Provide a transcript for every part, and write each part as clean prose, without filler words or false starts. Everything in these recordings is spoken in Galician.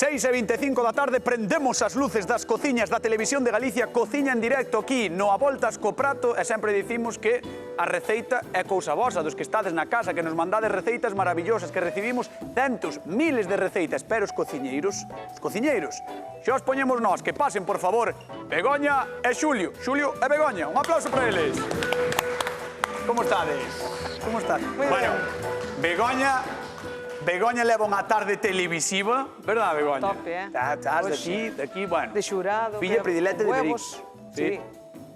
6:25 da tarde, prendemos as luces das cociñas da Televisión de Galicia, cociña en directo aquí, no A Voltas co Prato, e sempre dicimos que a receita é cousa vosa, dos que estades na casa, que nos mandades receitas maravillosas, que recibimos centos, miles de receitas, pero os cociñeiros, xa os poñemos nós, que pasen, por favor, Begoña e Xulio, Xulio e Begoña, un aplauso para eles. Como estades? Como estás? Bueno, Begoña leva unha tarde televisiva, verdad, Begoña? Top, eh? Estás daqui, bueno. De xurado, Filla predileta de huevos. Berico.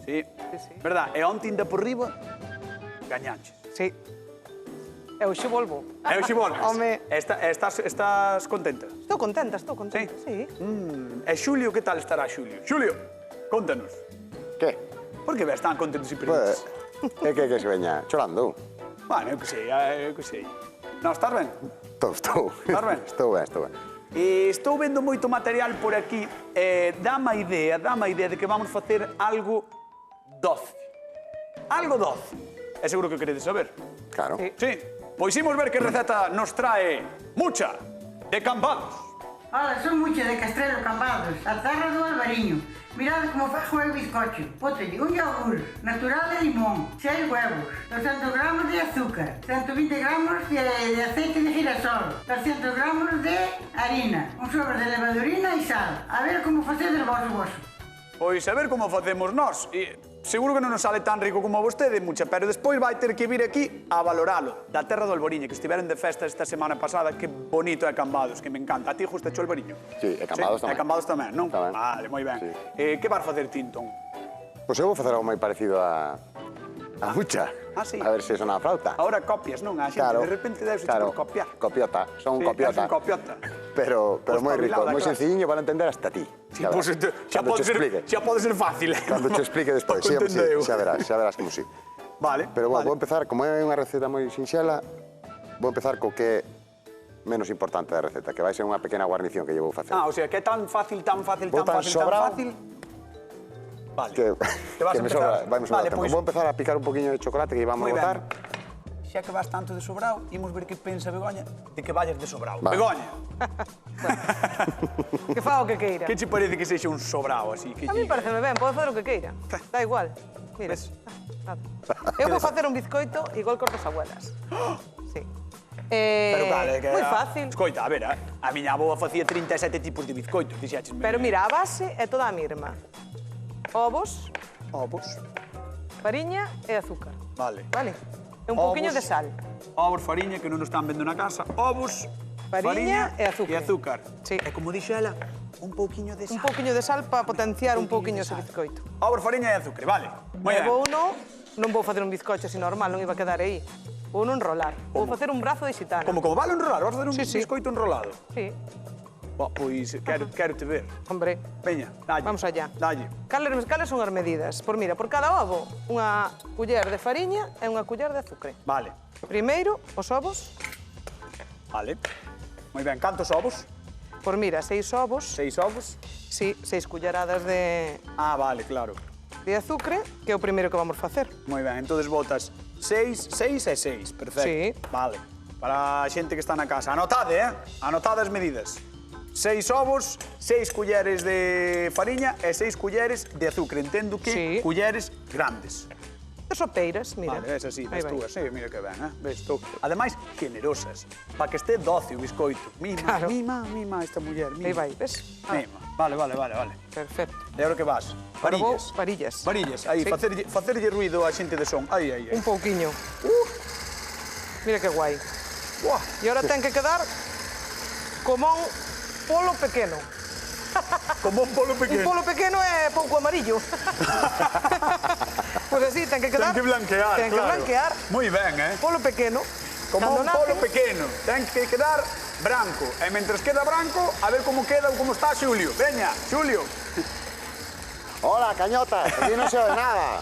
Sí. Verdad, e onte inda por riba, gañanches. Sí. Eu xe volvo. E hoxe volves. Home. Estás contenta? Estou contenta, sí. E Xulio, que tal estará Xulio? Xulio, contanos. Que? Por que ves tan contentos e felices? É que se veña chorando. Bueno, eu que sei. Non, estás ben? Estou. Estás ben? Estou ben. Estou vendo moito material por aquí. Dame a idea de que vamos facer algo doce. Algo doce. É seguro que queredes saber. Claro. Sí. Pois imos ver que receta nos trae Mucha de Cambados. Hola, son Mucha de Castrelo Cambados, a terra do Albariño. Mirad como fajo el bizcocho. Pótelle un yogur natural de limón, 6 huevos, 200 gramos de azúcar, 120 gramos de aceite de girasol, 200 gramos de harina, un sobre de levadurina e sal. A ver como facedes vos. Pois a ver como facemos nós. Seguro que non nos sale tan rico como a vostede, Mucha, pero despois vai ter que vir aquí a valoralo, da terra do Albariño, que estiveron de festa esta semana pasada. Que bonito é Cambados, que me encanta. A ti gustache o Albariño? Sí, e Cambados tamén. E Cambados tamén, non? Tamén. Vale, moi ben. Sí. Que vas facer ti, entón? Pois eu vou facer algo moi parecido a Mucha. Sí. A ver se sona a flauta. Ahora copias, non? A xente, Claro. de repente deves Claro. por copiar. Copiota, son Sí, copiota. és un copiota. Pero moi rico, Espabilada moi clase. sencilliño para entender hasta ti. Sí, pois, xa pode ser fácil. Cando te explique despois, sí, xa verás como sí. Vale. Pero vale. vou empezar, como é unha receta moi sinxela, vou empezar co que é menos importante da receta, que vai ser unha pequena guarnición que lle vou facer. O sea, que é tan fácil. Vou tan sobrado Vale. que vas me a sobra, empezar. vai me sobrar Vale, tempo. pois- Vou empezar a picar un poquinho de chocolate que vamos Moi a ben. botar. Xa que vas tanto de sobrao, imos ver que pensa Begoña de que vayas de sobrao. Vale. Begoña, Que fa o que queira. que che parece que sexa un sobrao así? Que A mí pareceme ben, pode facer o que queira. Da igual. Mira. Ves? Nada. Eu vou facer un bizcoito igual que os das abuelas. Sí. Pero claro, que... Moi fácil. Escoita, a ver, a miña avoa facía 37 tipos de bizcoitos, dixéchesme. Pero mira, a base é toda a mesma. Ovos, Ovos. fariña e azúcar. Vale. Vale? E un pouquiño de sal. Ovos, fariña, que non nos están vendo na casa. Ovos, Fariña e azúcar. E azúcar. Sí. E como dixo ela, un pouquiño de sal. Un pouquiño de sal para potenciar un pouquiño ese bizcoito. Ovos, fariña e azúcar, vale. Moi ben. Levo uno, non vou facer un bizcocho así normal, non iba a quedar aí. Vou non enrolar. Vou facer un brazo de xitana. Como vale enrolar? Vas facer un Sí, sí. bizcoito enrolado? Sí, Pois, quero te ver. hombre. Veña, dalle. Vamos allá. Dalle. Cales son as medidas? Mira, por cada ovo, unha culler de fariña e unha culler de azúcar. Vale. Primeiro, os ovos. Vale. Moi ben, cantos ovos? Mira, 6 ovos. 6 ovos. Sí, 6 culleradas de Vale, claro. azúcar, que é o primeiro que vamos facer. Moi ben, entonces botas 6 e 6, perfecto. Sí. Vale. Para a xente que está na casa, anotade, Anotade as medidas. 6 ovos, 6 culleres de fariña e 6 culleres de azúcar. Entendo que Sí. culleres grandes. De sopeiras, mira. Vale, ves así, Aí ves vai. túas. Sí, mira que ben, Ves tú. Ademais, generosas. Para que este doce o biscoito. Mima, Claro. mima esta muller, mima. Aí vai, ves? Mima. Vale. Perfecto. E agora que vas? Agora vou Varillas. varillas. Varillas, aí, Sí. facerlle ruido a xente de son. Aí. Un pouquiño. Mira que guai. Buah. E agora ten que quedar como un polo pequeno. Como un polo Un pequeno. polo pequeno é pouco amarillo. Pois así, ten que quedar... Ten que blanquear, Ten que claro. blanquear. Moi ben, Polo pequeno. Como Cando un polo nacen, pequeno. Ten que quedar branco. E mentres queda branco, a ver como queda ou como está Xulio. Veña, Xulio. Hola, cañota, aquí non se oe nada.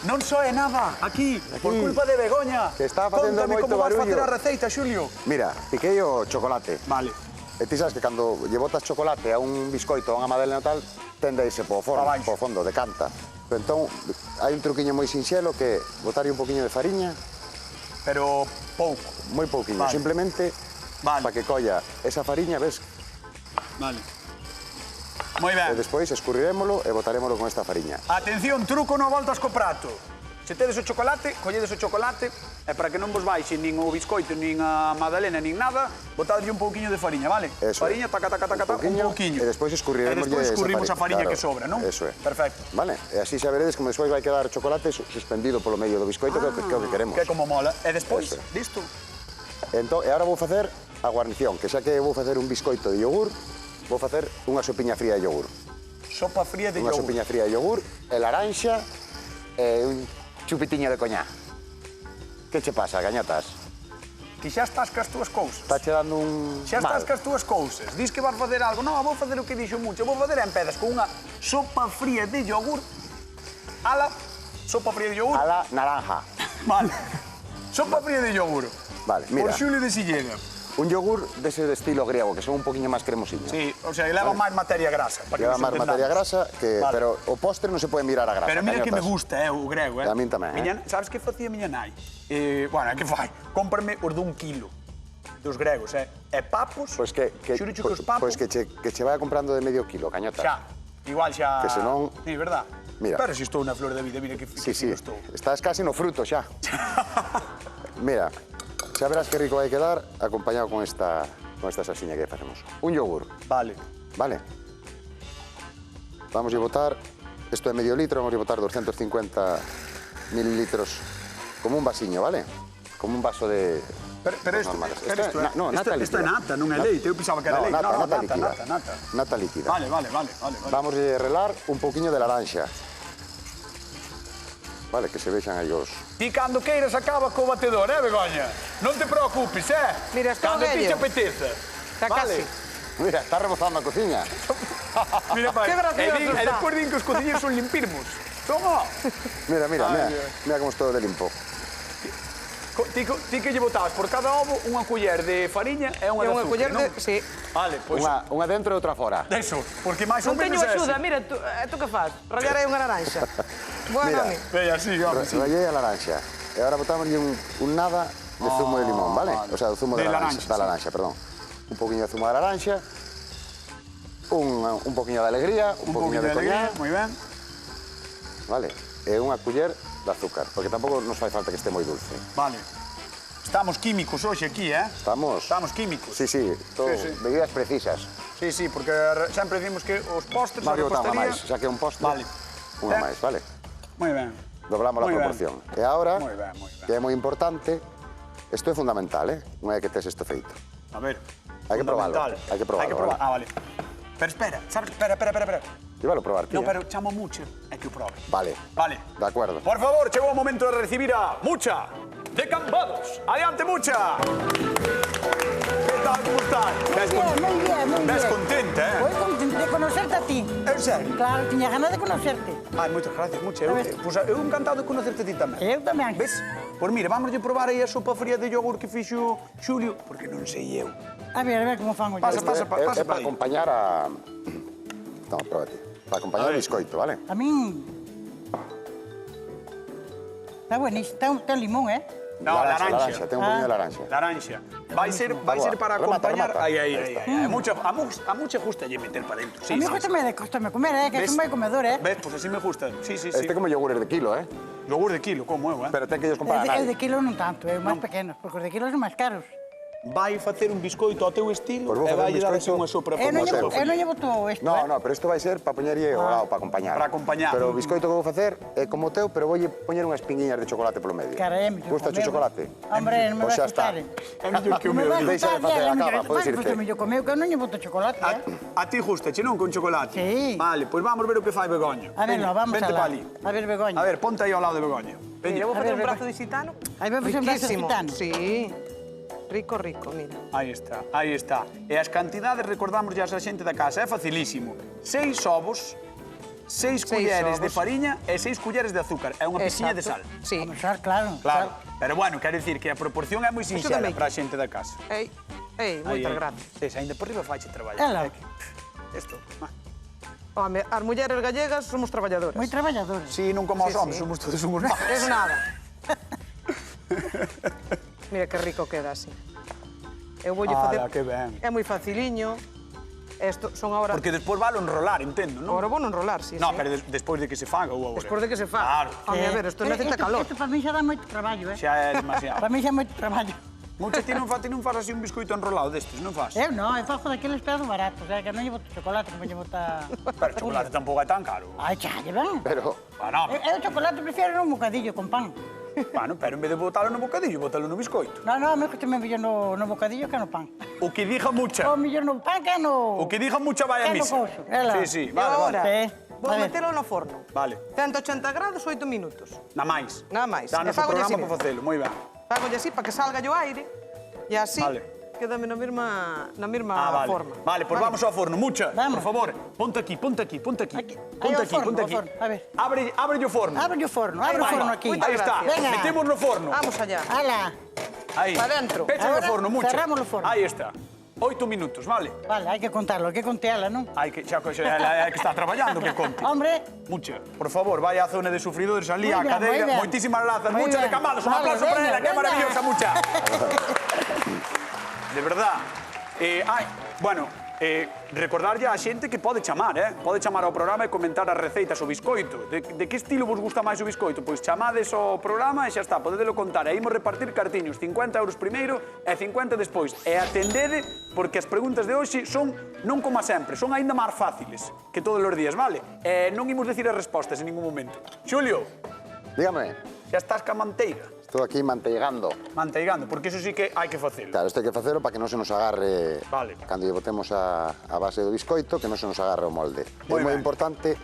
Non soe nada aquí, por culpa de Begoña. Que está facendo Cóntame moito como vas facer barullo. a receita, Xulio. Mira, piquei o chocolate. Vale. E ti sabes que cando lle botas chocolate a un biscoito, a unha madeleine tal, tende a irse po baixo. fondo, decanta. Pero entón, hai un truquiño moi sinxelo que botarlle un poquinho de fariña, Pero pouco. moi pouquiño, Vale. simplemente Vale. para que colla esa fariña, ves, Vale. Moi E ben. despois escurrirémolo e botarémolo con esta fariña. Atención, truco no voltas co prato. Se tedes o chocolate, colledes o chocolate e para que non vos baixe nin o biscoito, nin a magdalena, nin nada, botadlle un pouquiño de fariña, vale? Eso Fariña, taca, taca, taca, taca, un pouquiño. E despois escurriremos a fariña que sobra, non? Eso é. Perfecto. Vale? E así xa veredes como despois vai quedar chocolate suspendido polo medio do biscoito, que é o que queremos. Que como mola. E despois, Eso. listo. Entón, e agora vou facer a guarnición, que xa que vou facer un biscoito de yogur, vou facer unha sopiña fría de yogur. Sopa fría de Unha yogur. sopiña fría de yogur, e laranxa, e un chupitiño de coñá. Que che pasa, gañotas? Que xa estás cas túas cousas. Está che dando un Xa estás mal? cas túas cousas. Dis que vas facer algo. Non, vou facer o que dixo mucho. Vou facer en pedas con unha sopa fría de yogur. Ala, sopa fría de yogur. A la naranja. Vale. Sopa fría de yogur. Vale, mira. Por Xulio de Silleda. Un yogur dese de estilo griego, que son un poquinho máis cremosiños. Sí, o sea, leva máis materia grasa. para que Lleva nos máis materia entendamos. grasa, que, Vale. pero o postre non se pode mirar a grasa. Pero mira que me gañotas. gusta, o grego, A min tamén, Sabes que facía miña nai? Bueno, que fai? Cómprame os dun kilo dos gregos, E papos, Pois que xuricho que os papos, pois que che vai comprando de medio kilo, gañotas. xa, igual xa... Que senón- Sí, verdad? Mira. Pero si estou na flor da vida, mira que Sí, fino sí, estou. estás casi no fruto xa. Mira, xa verás que rico vai quedar acompañado con esta salsiña que facemos. Un yogur, Vale. vale? Vamos a botar, isto é medio litro, vamos a botar 250 mililitros, como un vasiño, vale? Como un vaso de... Pero isto, normales. isto é nata isto é líquida. nata, non é leite. Eu pensaba que era leite. nata, No, nata líquida. nata. Nata líquida. Vale. Vamos a relar un poquinho de laranxa. Vale, que se vexan aí os... Ti cando queiras acaba co batedor, Begoña? Non te preocupes, Mira, estou Cando ti vello. te apeteza. Está casi. Mira, está rebozando a cociña. Mira, pai. Qué gracioso E está. despois din que os cociñeros son limpirmos. Toma. Mira, Ay, mira como estou de limpo. Ti que lle botabas por cada ovo unha culler de fariña e unha E de unha azúcar, culler non? de... Sí. Vale, pois... Unha dentro e outra fora. Eso, porque máis ou Non teño menos é axuda, así. mira, tú que faz? Rallarei unha naranxa. Bueno, Mira. Veña, sí, home, sí. Rallei a laranxa. E agora botámoslle un nada de zumo de limón, vale? vale. O sea, o zumo De de laranxa, da sí. laranxa, perdón. Un poquinho de zumo de laranxa, un poquinho de alegría, un poquinho de coñac, moi ben. vale? E unha culler de azúcar, porque tampouco nos fai falta que este moi dulce. Vale. Estamos químicos hoxe aquí, Estamos? Estamos químicos. Sí, sí, todo Sí, sí. medidas precisas. Sí, porque sempre decimos que os postres, a Vamos a botar unha repostería... máis, xa que é un postre, Vale. unha máis, vale? Moi ben. Doblamos Moi a ben. proporción. E agora, Moi ben, moi ben. que é moi importante, isto é fundamental, unha vez que tes isto feito. A ver. Hai que probarlo, fundamental. hai que probarlo, Hai que probar. vale. Ah, vale. Pero espera, sabes? Espera. Llévalo a probar, tía. No, pero chamo mucho, é que o probe. Vale, Vale. de acuerdo. Por favor, chegou o momento de recibir a Mucha de Cambados. Adiante, Mucha. Que tal, como estás? Muy bien. Ves contenta, Hoy contenta de conocerte a ti. En serio? Claro, tenía ganas de conocerte. Ai, moitas gracias, Mucha. Eu encantado de conocerte a ti tamén. Eu tamén. Ves? Pois mira, vamos a probar aí a sopa fría de yogur que fixo Xulio, porque non sei eu. A ver como fan os Pasa, yogur. pasa É para para aí. acompañar a... No, pruébate. Para acompañar A o ver. biscoito, vale? A min... Está buenísimo. Está limón, No, laranxa. Ten un poquinho de laranxa. Laranxa. Vai ser para Remata, acompañar... remata. Aí. A mucha gusta lle meter para dentro. Sí, A mí sí, costame comer, que ¿Ves? son moi comedor, Ves, pues así me gusta. Sí. Este como yogures de kilo, Yogur de kilo, como eu, Pero ten que ellos comprar a El de nadie. kilo non tanto, máis pequenos, porque os de kilo son máis caros. Vai facer un biscoito ao teu estilo Pois vou e facer vai un dar biscoito. unha sopa Eu non para llevo todo isto, No, pero isto vai ser para poñerlle ao lado, para acompañar. Para acompañar. Pero o biscoito que vou facer é como o teu, pero voulle poñer unhas pinguiñas de chocolate polo medio. Carai, Gusta o chocolate? Hombre, non me Pois vai xa está. gustar. É mellor que o Non me meu. vai Deixa de gustar, facer a non me cama, vai podes gustar, irte. porque mellor comeu que eu non lle boto chocolate, A ti gusta, che non con chocolate? Sí. Vale, pois vamos ver o que fai Begoña. A ver, Veña, vamos vente alá. pa ali. A ver, Begoña. A ver, ponte aí ao lado de Begoña. Mira, vou Veña. facer ver, un brazo de gitano. Aí vai facer un brazo Riquísimo. gitano. Sí. Rico, mira. Aí está. E as cantidades recordamos ya a xente da casa, é facilísimo. 6 ovos, 6 culleres de ovos. fariña e 6 culleres de azúcar. É unha pizquiña de sal. Exacto. Sí. Vamos a ver, claro. Claro. Pero bueno, quero dicir que a proporción é moi sinxela tamén. para a xente da casa. Ei, moitas gracias. Sí, ainda por riba faiche traballo. Ela. Isto. Home, as mulleres gallegas somos traballadoras. Moi traballadores. Si, non como os Sí, homens, sí. somos todos uns malos. Es nada. Mira que rico queda así. Eu voulle Ala, facer... que ben. É moi faciliño. Esto son ahora... Porque despois valo enrolar, entendo, non? Ahora vou enrolar, sí, No, sí. pero despois de que se faga ou agora? Despois de que se faga. Claro. Home, a ver, isto necesita calor. Isto para mí xa dá moito traballo, Xa é demasiado. Para mí xa é moito traballo. Mucha, ti non faz así un biscoito enrolado destes, non faz? Eu non, eu fago daqueles pedazos baratos, que non lle boto chocolate, como lle bota... Pero o chocolate tampouco é tan caro. Ai, xa, lle ben. Pero, Bueno, Eu o chocolate prefiero un bocadillo con pan. bueno, pero en vez de botalo no bocadillo, botalo no biscoito. Non, me gusta mellor no bocadillo que no pan. O que diga mucha. O mellor no pan que no... O que diga mucha vai a Que no misa. couso, ela. Sí, E vale, agora, vale. vou A ver. metelo no forno. Vale, 180 grados, 8 minutos. na máis. Nada máis. Danos E o fágolle programa así para facelo, moi ben. Fágolle así para que salga o aire. E así, Vale. quédame na mesma Vale. forma. Vale, pues vamos ao forno. Mucha, Vamos. por favor. Ponte aquí. Aquí. Aí ao forno, ponte aquí. ao forno. A ver. Abre o forno. Abre o forno Ahí aquí. Aí está. Venga. Metemos no forno. Vamos allá. Ala. Aí. Pa dentro. Pecha no Ahora forno, Mucha. cerramos o forno. Aí está. 8 minutos, vale? Vale, hai que contarlo, hai que conteala, non? Hai que, xa, hai que estar traballando, que conte. Hombre, Mucha, por favor, vaya á zona de sufridores ali, Muy á bien, cadeira. muy bien. Moitísimas grazas, Muy Mucha de bien. Cambados. Un Vale, aplauso para venga, ela, que venga. maravillosa, Mucha. De verdad. Recordarlle á xente que pode chamar, Pode chamar ao programa e comentar as receitas o biscoito. De que estilo vos gusta máis o biscoito? Pois chamades ao programa e xa está, podedelo contar. E imos repartir cartiños, 50 euros primeiro e 50 despois. E atendede, porque as preguntas de hoxe son, non como sempre, son aínda máis fáciles que todos os días, vale? E non imos decir as respostas en ningún momento. Xulio, dígame, xa estás ca manteiga? estou aquí manteigando. Manteigando, porque eso sí que hai que facelo. Claro, isto hai que facelo para que non se nos agarre Vale. cando lle botemos a base do biscoito, que non se nos agarre o molde. Moi É moi ben. importante,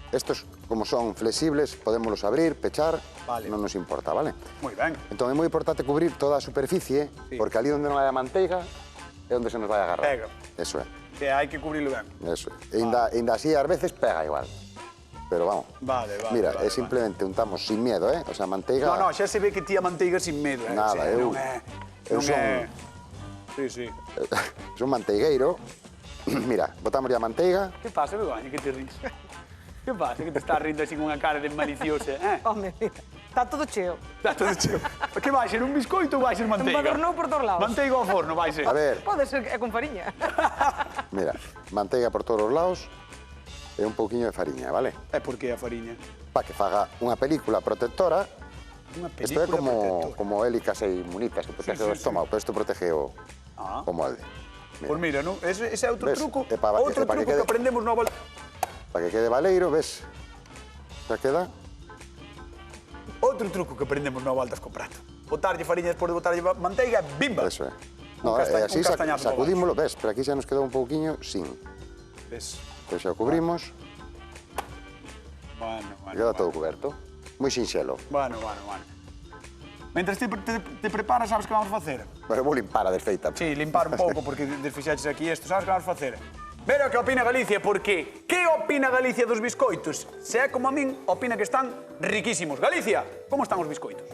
estos como son flexibles, podémolos abrir, pechar, Vale. non nos importa, vale? Moi ben. Entón é moi importante cubrir toda a superficie, Sí. porque ali onde non hai a manteiga é onde se nos vai agarrar. Pega. Eso é, Que hai que cubrilo ben. eso é. E ainda así ás veces pega igual. Pero vamos. Vale. Mira, vale. simplemente untamos sin miedo, O sea, manteiga... No, xa se ve que ti a manteiga sin medo, Nada, O sea, eu- non é... eu non son- é... Sí. Son manteigueiro. Mira, botamos a manteiga. Que pasa, Begoña, que te ris? Que pasa, que te estás rindo así con unha cara de maliciosa, Home, mira, está todo cheo. Está todo cheo. Que vai ser un biscoito ou vai ser manteiga? Embadurnou por todos lados. Manteiga ao forno vai ser. A ver, Pode ser que é con fariña. mira, manteiga por todos os lados e un pouquiño de fariña, vale? É porque a fariña. Para que faga unha película protectora. Unha Isto é película protectora. como hélicas e munitas que protege Sí, o estómago, pero isto protege o molde. Pois mira, non? Ese é outro Ves? truco. É pa- Outro é pa que truco que quede- aprendemos no volta. Para que quede baleiro, ves? Xa queda. Outro truco que aprendemos no voltas co prato. Botarlle fariña despois de botarlle manteiga, bimba. Eso é. Un No, castañ- e así un castañazo por sacudímolo, ves? Pero aquí xa nos quedou un pouquiño sin. Ves? Pois xa o cubrimos Bueno. e queda todo coberto. Moi sinxelo. Bueno. Mentre te preparas, sabes que vamos facer? Pero vou limpar a desfeita. Sí, limpar un pouco, porque desfixaches aquí isto. Sabes que vamos facer? Ver o que opina Galicia, porque que opina Galicia dos biscoitos? Se é como a min, opina que están riquísimos. Galicia, como están os biscoitos?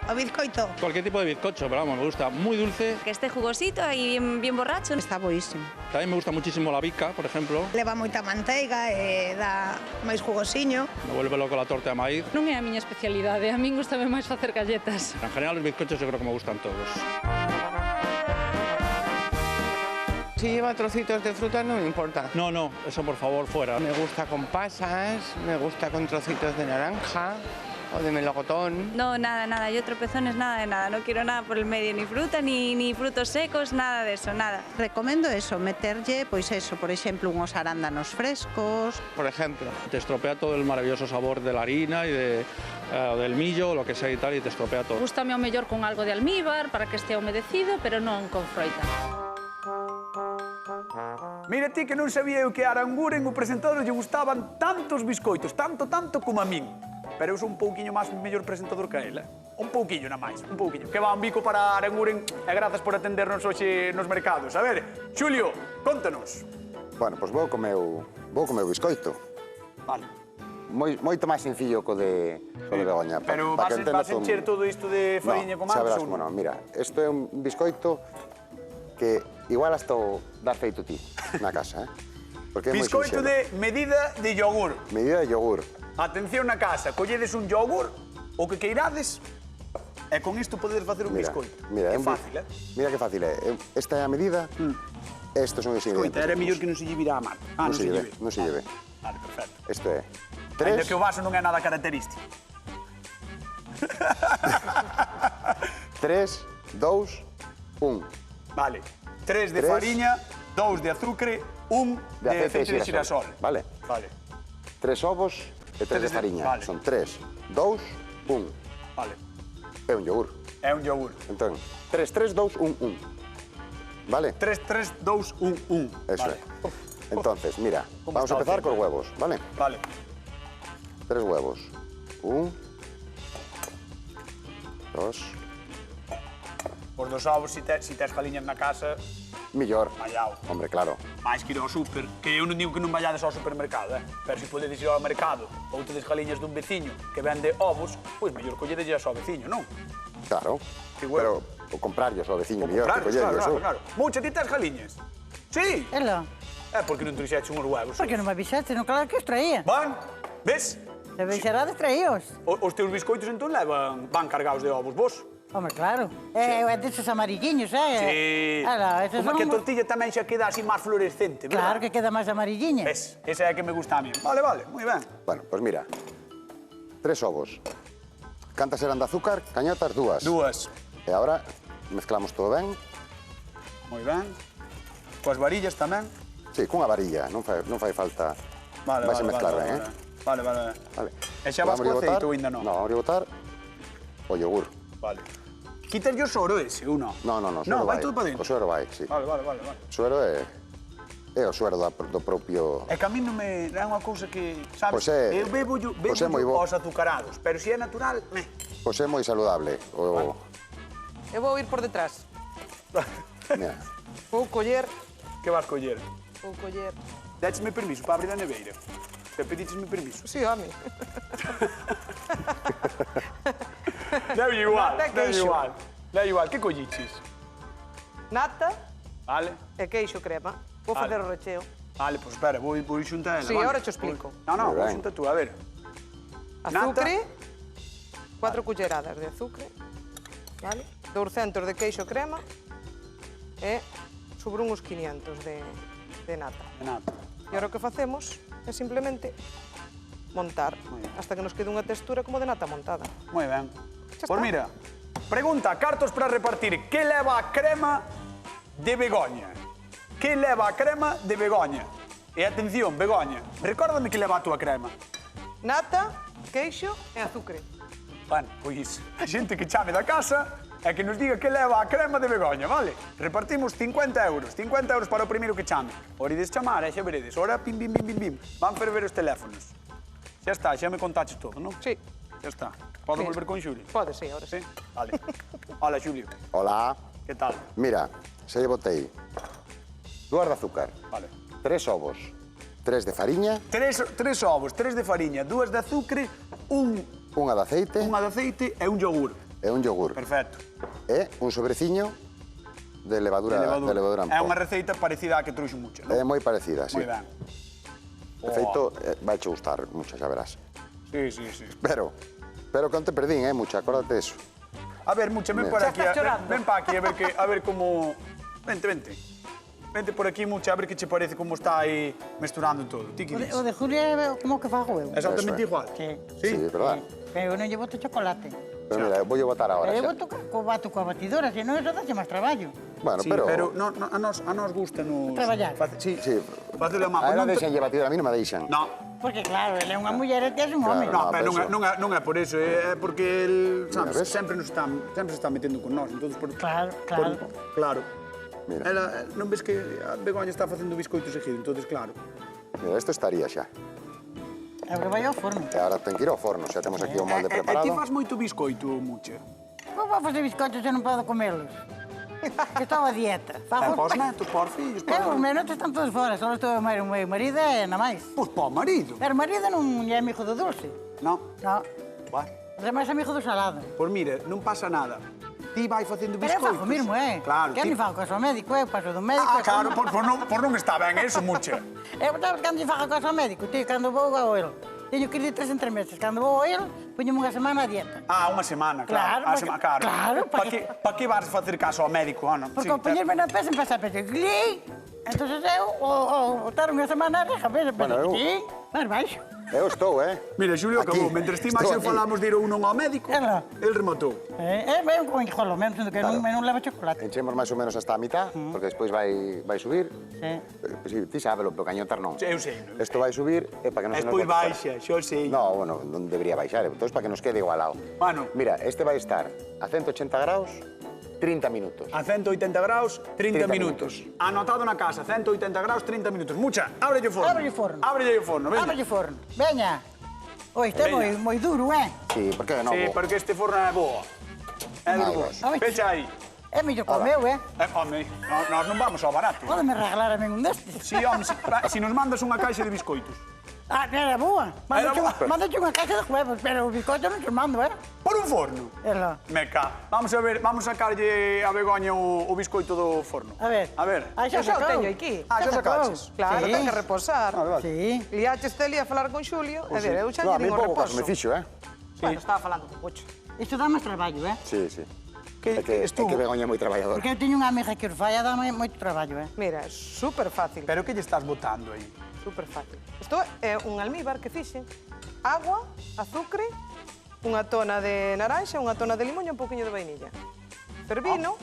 O bizcoito Cualquier tipo de bizcocho, pero vamos, me gusta muy dulce. Que esté jugosito y bien borracho. está boísimo. También me gusta muchísimo la bica, por ejemplo. Leva moita manteiga e dá máis jugosiño. Me vuelve loco la torta de maíz. Non é a miña especialidade, a min gustame máis facer galletas. En general, los bizcochos yo creo que me gustan todos. Si lleva trocitos de fruta no me importa. No, eso por favor, fuera. Me gusta con pasas, me gusta con trocitos de naranja o de melocotón. No, nada. Yo tropezones, nada de nada. No quiero nada por el medio, ni fruta, ni frutos secos, nada de eso, nada. Recomendo eso, meterlle, pois eso, por exemplo, uns arándanos frescos. Por ejemplo. Te estropea todo el maravilloso sabor de la harina y del millo, lo que sea y tal, y te estropea todo. Gústame ao mellor con algo de almíbar para que estea humedecido, pero non con froita. Mira ti que non sabía eu que a Aranguren, o presentador, lle gustaban tantos biscoitos, tanto como a min. Pero eu sou un pouquiño máis mellor presentador que a ela. Un pouquiño, na máis, un pouquiño. Que va un bico para Aranguren e grazas por atendernos hoxe nos mercados. A ver, Xulio, contanos. Bueno, pois vou co meu biscoito. Vale. Moito máis sencillo co de Begoña. Pero vas encher todo isto de fariña con xa manso? verás como non. Mira, isto é un biscoito que igual hasta o das feito ti na casa, Porque é moi Biscoito sinxelo. de medida de yogur. Medida de yogur. Atención na casa, colledes un yogur, o que queirades, E con isto podedes facer un biscoito. Mira, É fácil, eh? Mira que fácil é. Esta é a medida, estos son os ingredientes. Escoita, era mellor que non se lle vira a mar. Non se lleve, non se lleve. Vale, perfecto. Isto é Ainda 3, que o vaso non é nada característico. 3, 2, 1. Vale. 3 de Tres. fariña, 2 de azúcar, 1 de aceite de girasol. Vale. Vale. 3 ovos e 3 de Tres de- fariña. vale. Son 3, 2, 1. Vale. É un yogur. É un yogur. Entón, 3, 3, 2, 1, 1. Vale? 3, 3, 2, 1, 1. Eso Vale. é. Entonces, mira, ¿Cómo vamos a está o empezar tiempo? con huevos, ¿vale? Vale. 3 huevos. 1, 2, Os dos ovos, si tes galiñas na casa, millor. Mallao. Hombre, claro. máis que ir ao súper. Que eu non digo que non vayades ao supermercado, Pero se podedes ir ao mercado ou tedes galiñas dun veciño que vende ovos, pois mellor colledelles ao veciño, non? Claro. Que huevo. Pero o comprarlos ao veciño, mellor que Comprarlos, collerlos. claro. Mucha, ti tes galiñas? Sí. Ela, Porque non trouxeches uns huevos. por que non me avisaste? Non, claro que os traía. Van, ves? Se avisarades traíos. Os teus biscoitos entón van cargados de ovos, vos? Hombre, claro. É deses amarilliños, Sí. Ala, esos Como son... que a tortilla tamén xa queda así máis fluorescente, Claro verdad? que queda máis amarilliña. Ves, esa é a que me gusta a mí. Vale, moi ben. Bueno, pues mira. 3 ovos. Cantas eran de azúcar? Cañotas, 2. Dúas. E agora mezclamos todo ben. Moi ben. Coas varillas tamén. Sí, cunha varilla, non fai falta. Vale, Vais a mezclar ben, eh? Vale. Vale. E xa vas Vamos co a botar- aceite ou ainda non? No, vamos a botar o yogur. Vale. Quitas o soro ese, ou non? No, o No, suero vai todo para dentro. O suero vai, sí. Vale. O suero é o suero do propio... É que a mí non me é unha cousa que, sabes? Pois é- Eu bebo pois é moi bo. aos azucarados, pero se é natural, Pois é moi saludable. Eu vou ir por detrás. Mira, Vou coller, Que vas coller? vou coller... Déchesme permiso para abrir a neveira. Te pedíchesme permiso. Sí, home. Deu igual, Nata e deu queixo. igual. Deu igual, que colliches? Nata Vale? e queixo crema. Vou Vale. facer o recheo. Vale, pues espera, vou xuntar ela. Sí, vale? ahora te explico. No, Moi vou ben. xuntar tú, a ver. Azúcar, 4 culleradas de azúcar, vale? 200 de queixo crema e sobre uns 500 de nata. De nata. E agora o que facemos é simplemente montar Moi ben. hasta que nos quede unha textura como de nata montada. Moi ben. Xa Pois está. mira, pregunta, cartos para repartir. Que leva a crema de Begoña? Que leva a crema de Begoña? E atención, Begoña, recórdame que leva a túa crema. Nata, queixo e azúcar. Bueno, pois a xente que chame da casa e que nos diga que leva a crema de Begoña, vale? Repartimos 50 euros. 50 euros para o primeiro que chame. Ora ides chamar, xa veredes. Ora, pim, bim, bim, bim, bim. Van ferver os teléfonos. Xa está, xa me contaches todo, non? Sí. Xa está. Podo Sí. volver con Xulio? Pode, sí, ahora sí. Sí? Vale. Hola, Xulio. hola. Que tal? Mira, se lle botei 2 de azúcar, Vale. 3 ovos, 3 de fariña, Tres ovos, 3 de fariña, 2 de azúcar, unha de aceite unha de aceite e un yogur. e un yogur. Perfecto. E un sobreciño de levadura, de levadura en É pó. unha receita parecida á que trouxo mucho, non? É moi parecida, sí. Moi ben. De feito, vai che gustar mucho, xa verás. Sí. Pero que non te perdín, mucha, acórdate eso. A ver, Mucha, ven Mira. por Xa aquí. estás chorando. Ven para aquí a ver como... Vente. Vente por aquí, Mucha, a ver que che parece como está aí mesturando todo. Ti que dis? O de Julia é como que fago eu. Exactamente Eso é. igual. Sí. Sí, é verdad. Pero eu non lle boto chocolate. Pero mira, vou botar agora. Pero eu xa. boto coa batidora, senón eso daxe máis traballo. Bueno, Sí, pero... no, a nos gusta nos... Traballar. Sí, Sí. Facelo a mão. A ela Non te- deixan lle batidora, a mí non me deixan. No, Porque claro, ele é unha muller e ti és un home. Claro. no, pero pero non é por eso, é porque el, sabes, ves? sempre se está metendo con nós, entonces por Claro. claro. Mira. Ela non ves que a Begoña está facendo biscoito seguido, entonces claro. Mira, isto estaría xa. Agora vai ao forno. E agora ten que ir ao forno, xa temos aquí o molde E ti preparado. fas moito biscoito, Mucha. Como vou facer bizcochos se non podo comelos? Que estou a dieta. E pos netos, por fillos, Os meus netos están todos fora, só estou o meu marido e nada máis. Pois pa o marido. Pero o marido non é amigo do dulce. Non? Non. Vai. É máis amigo do salado. Pois mira, non pasa nada. Ti vai facendo Pero eu biscoitos. fago mesmo, Claro. Que ti- me fago caso ao médico, eu paso do médico. Ah, claro, por non está ben eso, Mucha. Eu sabes cando lle fago caso ao médico, tío, cando vou ao el. Teño que ir de 3 en 3 meses. Cando vou ao el, pois Puñeme unha semana a dieta. Ah, unha semana, claro. Claro, Para que vas facer caso ao médico, Ana? Porque ao poñerme na pesa empeza a pensar, glí. Entón eu, ao estar unha semana, a pesa, glí, máis baixo. Eu estou, Mira, Xulio acabou. Mentres ti máis eu falamos de ir un ao médico, el rematou. É un conjolo, mesmo, sendo que non leva chocolate. Enchemos máis ou menos hasta a mitad, porque despois vai subir. Ti sábelo, pero cañotar non. Eu sei. Isto vai subir e para que non se nos... Despois baixa, xo sei. No, bueno, non debería baixar, entón para que nos quede igualado. Bueno. Mira, este vai estar a 180 graus, 30 minutos. A 180 graus, 30 minutos. Anotado na casa, 180 graus, 30 minutos. Mucha, ábrelle o forno. Ábrelle o forno. Ábrelle o forno, veña. Ábrelle o forno. Veña. Oi, este é moi duro, Sí, por que non? Sí, porque este forno é boa. É duro. Pecha aí. É mellor que o meu, Home, nós non vamos ao barato. Pódeme regalar a mí un destes. Si, home, si nos mandas unha caixa de biscoitos. Ah, era boa. Mándache unha caixa de huevos, pero o bizcocho non te mando, Por un forno? Ela. Meca. Vamos a ver, vamos a sacarlle a Begoña o biscoito do forno. A ver. Ah, xa o teño aquí. Ah, xa sacaches. Claro, ten que reposar. Sí. Liaches Celia a falar con Xulio, e dir, eu xa lle din o reposo. Me fixo, Bueno, estaba falando con Pocho. Isto dá máis traballo, Sí. Que É que Begoña é moi traballadora. Porque eu teño unha amiga que os fai a dá moito traballo, Mira, é super fácil. Pero que lle estás botando aí? Super fácil. Isto é un almíbar que fixen. Agua, azúcar, unha tona de naranxa, unha tona de limón e un pouquiño de vainilla. Fervino,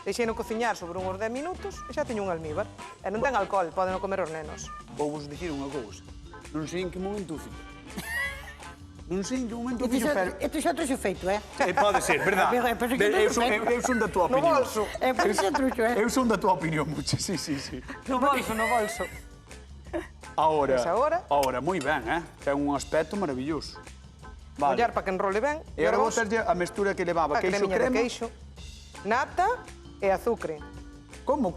deixeino cociñar sobre uns 10 minutos e xa teño un almíbar. E non ten alcohol, poden comer os nenos. Vou vos dicir unha cousa. Non sei en que momento o fixe. Non sei en que momento o fixe, pero... Isto xa trouxe feito, Pode ser, verdad? Eu son da tua opinión. No bolso. Eu son da tua opinión, mucho, sí. No bolso. Ahora, moi ben, ten un aspecto maravilloso. Mollar para que enrole ben. E agora botarlle a mestura que levaba queixo, crema... Queixo, nata e azúcar. Como?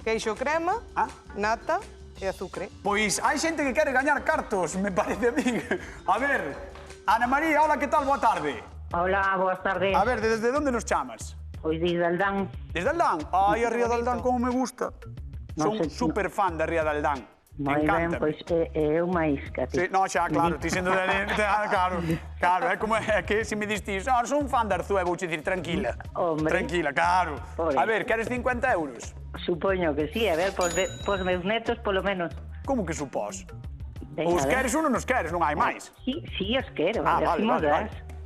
Queixo, crema, nata e azúcar. Pois hai xente que quere gañar cartos, me parece a mí. A ver, Ana María, hola, que tal? Boa tarde. Hola, boas tardes. A ver, desde onde nos chamas? Pois desde Aldán. Desde Aldán? Ai, a Ría de Aldán como me gusta. Son super fan da Ría de Aldán. Moi ben, pois eu máis que a ti. Sí, no, xa, claro, ti sendo de... Claro, é como é que se me distis, son fan de Arzúa, vouche dicir, tranquila. Hombre. Tranquila, claro. A ver, queres 50 euros? Supoño que sí, a ver, pos meus netos, polo menos. Como que supós? Os queres ou non os queres, non hai máis? Sí, os quero, vale.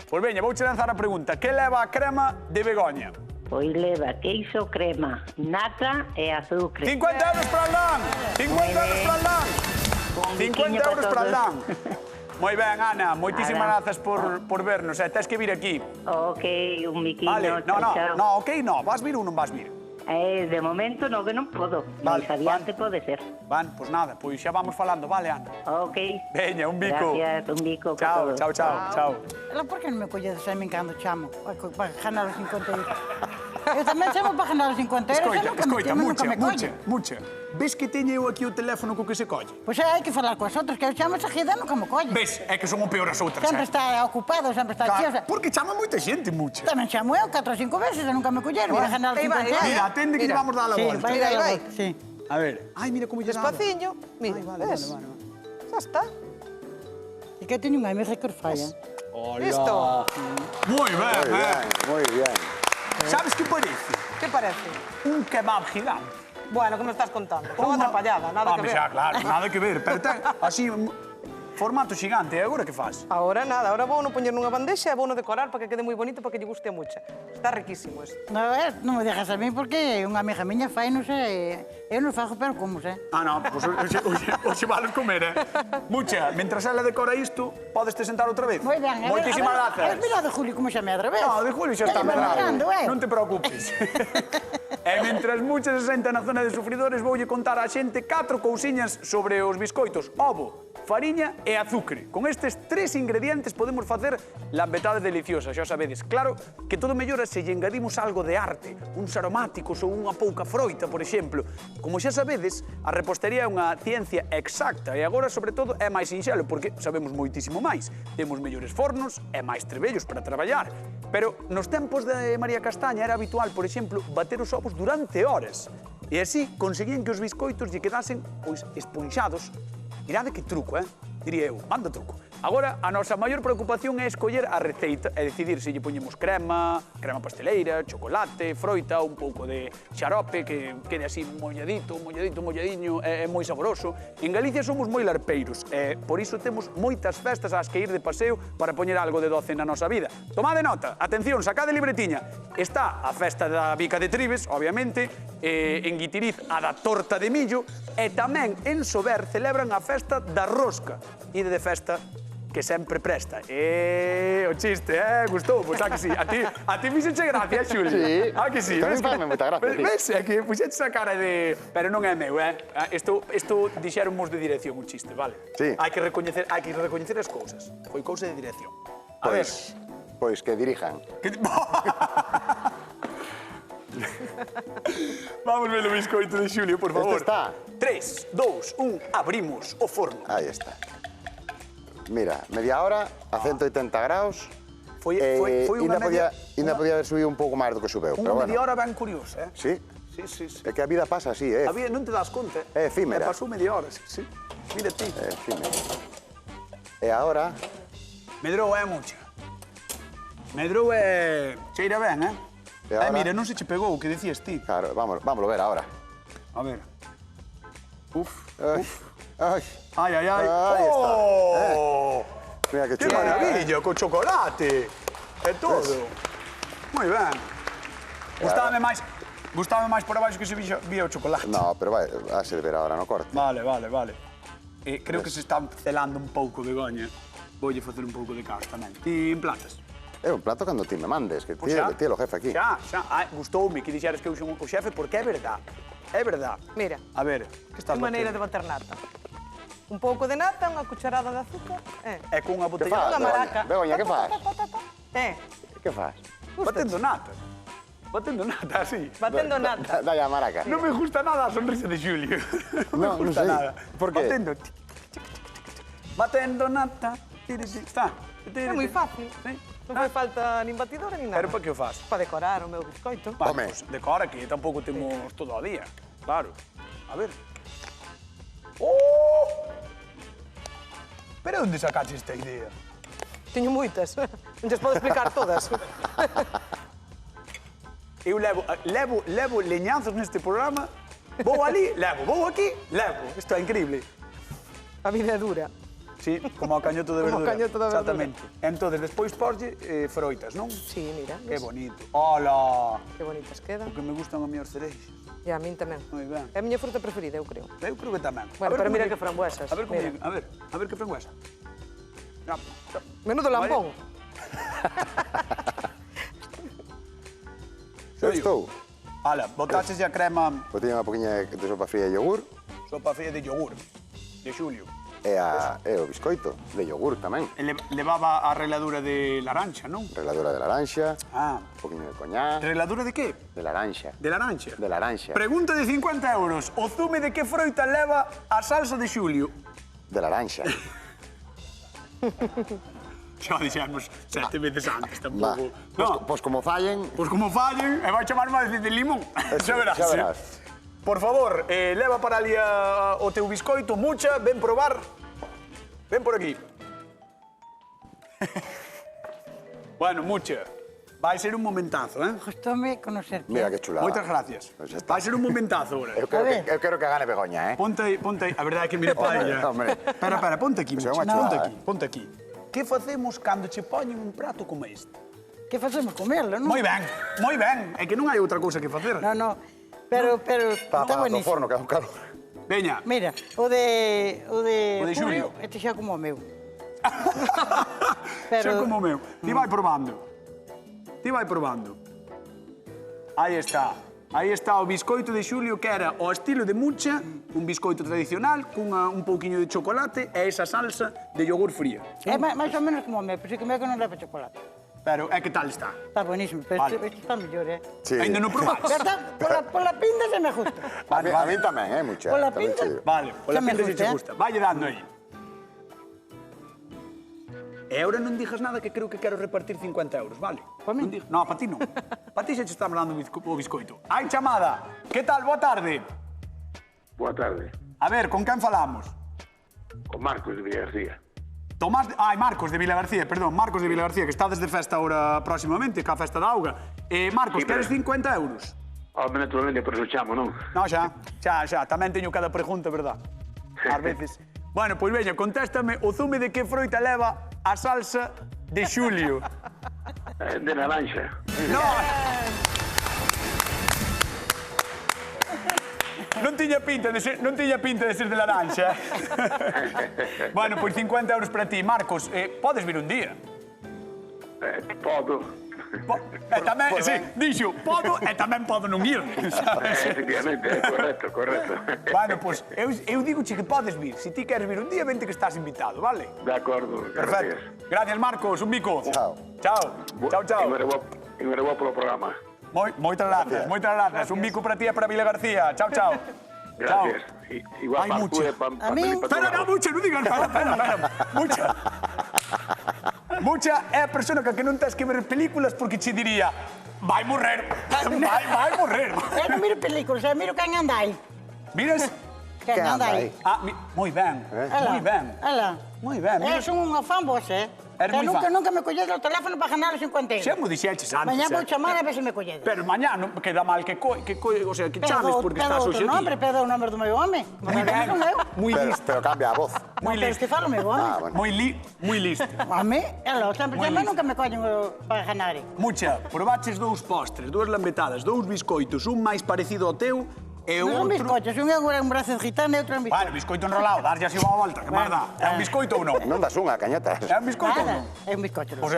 Pois veña, vouche lanzar a pregunta. Que leva a crema de Begoña? Pois leva queixo, crema, nata e azúcar. 50 euros para Aldán! 50 euros para Aldán! 50 euros para Aldán! Moi ben, Ana, moitísimas grazas por vernos. Tens que vir aquí. Ok, un miquiño. Vale, no, ok, no. Vas vir ou non vas vir? De momento no, que non podo. Mais adiante pode ser. Pois nada, pois xa vamos falando, vale, Ana? Ok. Veña, un bico. Gracias, un bico para todos. Chao. Ela, por que non me colledes a min cando chamo? Para ganar os 50 euros. Eu tamén chamo para ganar os 50 euros. Escoita, mucha. Ves que teño eu aquí o teléfono co que se colle? Pois hai que falar coas outras, que eu chamo esa xida nunca me colle. Ves, é que son o peor as outras, Sempre está ocupado, sempre está chiosa. Porque chama moita xente, mucha. Tamén chamo eu 4 ou 5 veces e nunca me colleron. Para ganar os 50 euros. Mira, atende que lle vamos dar a volta. Mira, vai. A ver, ai, mira como lle dá. Despaciño, mira, ves? Xa está. E que teño unha amiga que os falla. Listo. Moi ben, Moi ben. Sabes que parece? Que parece? Un kebab gigante. Bueno, que me estás contando? Son atrapallada, nada que ver. Xa, claro, nada que ver. Pero ten así, formato xigante. E agora que faz? Agora nada, agora vou poñer nunha bandexa e vou decorar para que quede moi bonito, para que lle guste mucho. Está riquísimo isto. Non me dejas a mí porque unha amiga miña fai, non sei, eu non fago, pero como, non, pois hoxe vales comer, Mucha, mentras ela decora isto, podes te sentar outra vez. Moi ben. Moitísimas grazas. Mira de Julio como xa me outra vez. No, de Julio xa está medrando. Non te preocupes. E mentras muchas se sentan na zona de sufridores, voulle contar á xente 4 cousiñas sobre os biscoitos. Ovo, fariña e azúcar. Con estes 3 ingredientes podemos facer lambetades deliciosas, xa sabedes. Claro que todo mellora se lle engadimos algo de arte, uns aromáticos ou unha pouca froita, por exemplo. Como xa sabedes, a repostería é unha ciencia exacta e agora, sobre todo, é máis sinxelo porque sabemos moitísimo máis. Temos mellores fornos e máis trebellos para traballar. Pero nos tempos de María Castaña era habitual, por exemplo, bater os ovos durante horas. E así conseguían que os biscoitos lle quedasen, pois, esponxados. Mirade que truco, diría eu, manda truco. Agora, a nosa maior preocupación é escoller a receita e decidir se lle poñemos crema, crema pasteleira, chocolate, froita, un pouco de xarope que quede así molladiño, é moi saboroso. En Galicia somos moi larpeiros e por iso temos moitas festas ás que ir de paseo para poñer algo de doce na nosa vida. Tomade nota, atención, sacade libretiña. Está a festa da bica de Tribes, obviamente, en Guitiriz a da torta de millo e tamén en Sober celebran a festa da rosca. Ide de festa que sempre presta. O chiste, gustou? Pois a que sí. A ti fixeche gracia, Xulio? Sí. A que sí? Tamén fame moita gracia, sí. Ves, é que puxeche a cara de... Pero non é meu, Isto dixéramos de dirección un chiste, vale? Sí. Hai que recoñecer as cousas. Foi cousa de dirección. A ver. Pois que dirijan. Vamos ver o biscoito de Xulio, por favor. Este está. 3, 2, 1, abrimos o forno. Aí está. Mira, media hora a 180 graus. Foi unha media... Ainda podía haber subido un pouco máis do que subeu, pero Unha bueno. media hora ben curiosa, Sí? Sí. É que a vida pasa así, A vida non te das conta, É efímera. Pasou media hora, sí. Mira ti. É efímera. E agora... Medrou mucha. Medrou cheira ben, E agora... mira, non se che pegou o que decías ti. Claro, vámonos ver agora. A ver. Uf. Ai. Ai. Aí está. Mira que Que chulo. maravilla, con chocolate. E todo. Moi ben. Gustábame máis por abaixo que se vía o chocolate. No, pero vai a ser ver agora no corte. Vale. Creo que se están celando un pouco de goña. Voulle facer un pouco de caos tamén. Ti emplatas? É un plato cando ti me mandes, que ti é o jefe aquí. Xa. Gustoume que dixeras que eu son o xefe porque é verdad. É verdad. Mira, A ver, que estás que maneira de bater nata. Un pouco de nata, unha cucharada de azúcar, É cunha Que botella... faz, Unha maraca. Begoña, que faz? Que faz? Batendo nata. Batendo nata, así. Batendo nata. Dai a maraca. Non me gusta nada a sonrisa de Xulio. Non me gusta sei. nada. Por qué? Batendo nata. Está. É moi fácil. Sí. Non fai falta nin batidora nin nada. Pero para que o faz? Para decorar o meu biscoito. Home. Pues, decora que tampouco temos todo o día. Claro. A ver. Pero onde sacaste esta idea? Teño moitas. Non lles podo explicar todas. Eu levo leñazos neste programa. Vou ali, levo. Vou aquí, levo. Isto é increíble. A vida é dura. Sí, como o cañoto de verdura. Como o cañoto da verdura. Exactamente. Entonces, despois porlle froitas, non? Sí, mira. Que bonito. Hola! Que bonitas quedan. O que me gustan a miñas cereixas. E a min tamén. Moi ben. É a miña fruta preferida, eu creo. Eu creo que tamén. Bueno, A ver pero como mira lle- que frambuesas. A ver como Mira. a ver que frambuesa. Menudo lambón. Xa estou. Ala, botaches a crema, Botiña unha poquinha de sopa fría de yogur sopa fría de yogur, de Xulio. e o biscoito de yogur tamén. Levaba a reladura de laranxa, non? Reladura de laranxa, Ah. un poquinho de coñac, Reladura de que? de laranxa. De laranxa. De laranxa. Pregunta de 50 euros. O zume de que froita leva a salsa de Xulio? De laranxa. Xa dixemos 7 veces antes, Va. tampouco. Pois como fallen, Pois como fallen, e vai chamar máis de limón. Eso, Xa verás. xa verás. Por favor, leva para ali o teu biscoito, mucha, ven probar. Ven por aquí. Bueno, mucha. Vai ser un momentazo, Gustoume conocerte. mira que chulada. Moitas gracias. Pois xa está. Vai ser un momentazo ahora. Eu quero que gane Begoña, Ponte aí. A verdade é que mira para ella. Hombre. Espera, ponte aquí, Pois é mucha. unha chulada, Ponte aquí. Que facemos cando che poñen un prato como este? Que facemos comerlo, non? Moi ben, moi ben. É que non hai outra cousa que facer. No. Pero Está está apagado o buenísimo. forno, que é un calor. Veña. Mira, o de O de Xulio. este xa como o meu. Xa como o meu. Ti vai probando. Aí está. Aí está o biscoito de Xulio que era ao estilo de mucha, un biscoito tradicional, cunha un pouquiño de chocolate e esa salsa de yogur fría. É máis ou menos como o meu, pero sí que o meu que non leva chocolate. Pero, que tal está? Está buenísimo, pero Vale. este está mellor, Sí. Ainda non probaste? Verdad? Pola pinta se me gusta. A mí tamén, mucha. Pola tamén pinta? chido. Vale, pola Xa me pinta se gusta, che gusta. Valle dando aí. E agora non dixas nada que creo que quero repartir 50 euros, vale? Pa min? No, pa ti non. Pa ti xa che estamos dando o biscoito. Hai chamada. Que tal? Boa tarde. Boa tarde. A ver, con quen falamos? Con Marcos de Villarcía. Tomás... Ai, Marcos de Vilagarcía, perdón, Marcos de Vilagarcía, que estades de festa ahora próximamente, que a festa da auga. Marcos, queres 50 euros? Home, naturalmente, por eso chamo, non? Non, xa. Tamén teño cada pregunta, verdad? Ás veces. Bueno, pois veña, contéstame o zume de que froita leva a salsa de Xulio. De naranja. Non tiña pinta de ser de laranxa. Bueno, pois 50 euros para ti. Marcos, podes vir un día? Podo. Tamén, sí, dixo, podo e tamén podo non ir. Efectivamente, correcto. Bueno, pois, eu digo che que podes vir. Se ti queres vir un día, vente que estás invitado, vale? De acordo, perfecto. Gracias, Marcos, un bico. Chao. Enhorabuena polo programa. Moitas gracias. Un bico para ti e para Vila García. Chao. Gracias. Igual Hai mucha. A mí... Espera, non, mucha, non digas. Espera. Mucha é a persona que non tens que ver películas porque che diría vai morrer. Eu non miro películas, eu miro quen anda aí. Miras? Quen anda aí. Moi ben. Moi ben. Eu son unha fan vos, Nunca me colledes o teléfono para ganar os 50 euros. Xa mo dixeches antes. Mañá vou chamar a ver se me colledes. Pero mañá non queda mal que chames porque estás hoxe aquí. Pedo o nombre do meu home. Moi listo. Pero cambia a voz. Moi listo. Pero que falo meu home. Moi listo. A mí, sempre chamar nunca me collen para ganar. Mucha, probaches dous postres, dúas lambetadas, dous biscoitos, un máis parecido ao teu e outro... Non son biscoitos, un é un brazo de gitana e outro é un biscoito. Bueno, biscoito enrolado, darlle así unha volta, que máis dá? É un biscoito ou non? Non das unha, cañetas. É un biscoito ou non? É un biscoito. Pois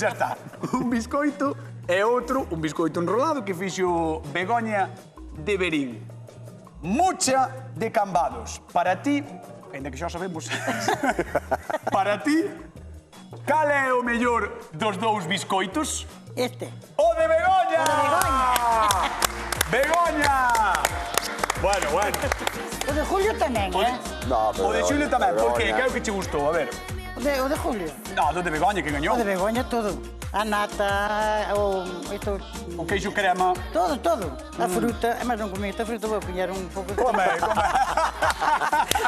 xa está. Un biscoito e outro, un biscoito enrolado que fixo Begoña de Berín. Mucha de Cambados. Para ti, ainda que xa sabemos, para ti, cal é o mellor dos dous biscoitos? Este. O de Begoña! Begoña! Bueno. O de Julio tamén, O de Xulio tamén, por que? Que é o que che gustou? A ver. O de Julio. No, o de Begoña, que gañou. O de Begoña, todo. A nata, o queixo crema. Todo. A fruta, mas non comí esta fruta, vou pillar un pouco de... Come.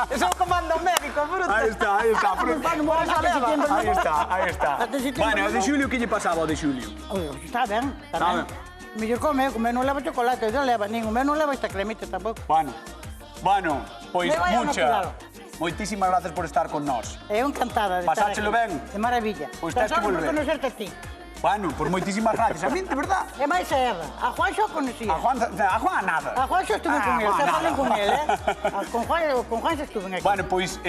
Eso comanda o médico, a fruta. Aí está. Bueno, o de Xulio, que lle pasaba ao de Xulio? Está ben. Mellor come non leva chocolate, non leva nin o meu non leva esta cremita tampouco. Bueno, pois mucha. Moitísimas gracias por estar con nós. Eu encantada de estar aquí. Pasáchelo ben? De maravilla. Pois tens que volver. Por conocerte a ti. Bueno, por moitísimas gracias. A min, de verdad. E máis a Eva. A Juan xa conocía. A Juan nada. A Juan xa estuve con él, xa falei con él, Con Juan xa estuve aquí. Bueno, pois,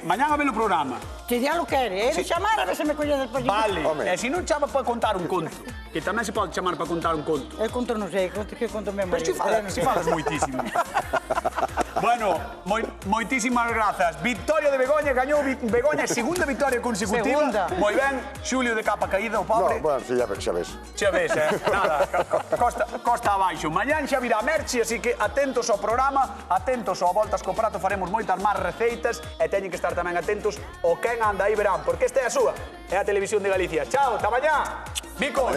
mañán a ver o programa. Se ya lo quere, de chamar a ver se me colle despois. Vale, e se non chama para contar un conto, que tamén se pode chamar para contar un conto. El conto non sei, que conto meu marido. Pero si falas moitísimo. Bueno, moitísimas grazas. Victoria de Begoña, gañou Begoña, segunda victoria consecutiva. Moi ben, Xulio de capa caída, o pobre. Bueno, xa ves. Xa ves, nada, costa abaixo. Mañán xa virá Merchi, así que atentos ao programa, atentos ao Voltas co Prato, faremos moitas máis receitas e teñen que estar tamén atentos ao quen anda aí verán, porque esta é a súa, é a Televisión de Galicia. Chao, ata mañá, bicos.